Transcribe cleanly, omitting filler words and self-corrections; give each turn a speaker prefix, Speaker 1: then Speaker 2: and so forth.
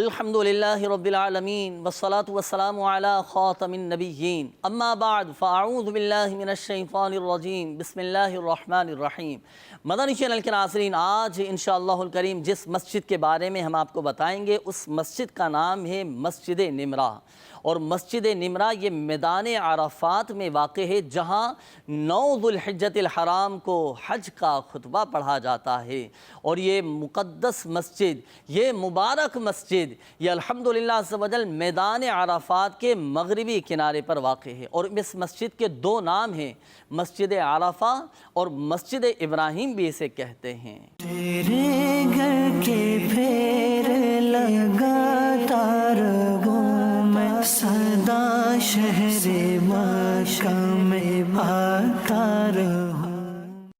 Speaker 1: الحمدللہ رب العالمین والصلاة والسلام علی خاتم النبیین اما بعد فاعوذ باللہ من الشیطان الرجیم بسم اللہ الرحمن الرحیم۔ مدنی چینل کے ناظرین، آج انشاءاللہ الکریم جس مسجد کے بارے میں ہم آپ کو بتائیں گے اس مسجد کا نام ہے مسجد نمرہ، اور مسجد نمرہ یہ میدان عرفات میں واقع ہے، جہاں 9 ذو الحجۃ الحرام کو حج کا خطبہ پڑھا جاتا ہے۔ اور یہ مقدس مسجد، یہ مبارک مسجد، یہ الحمدللہ عز و جل میدان عرفات کے مغربی کنارے پر واقع ہے، اور اس مسجد کے 2 نام ہیں، مسجد عرفہ اور مسجد ابراہیم بھی اسے کہتے ہیں۔
Speaker 2: تیرے گھر کے پھیر لگاتا رہوں میں، سدا شہر مکہ میں بھاگتا رہوں۔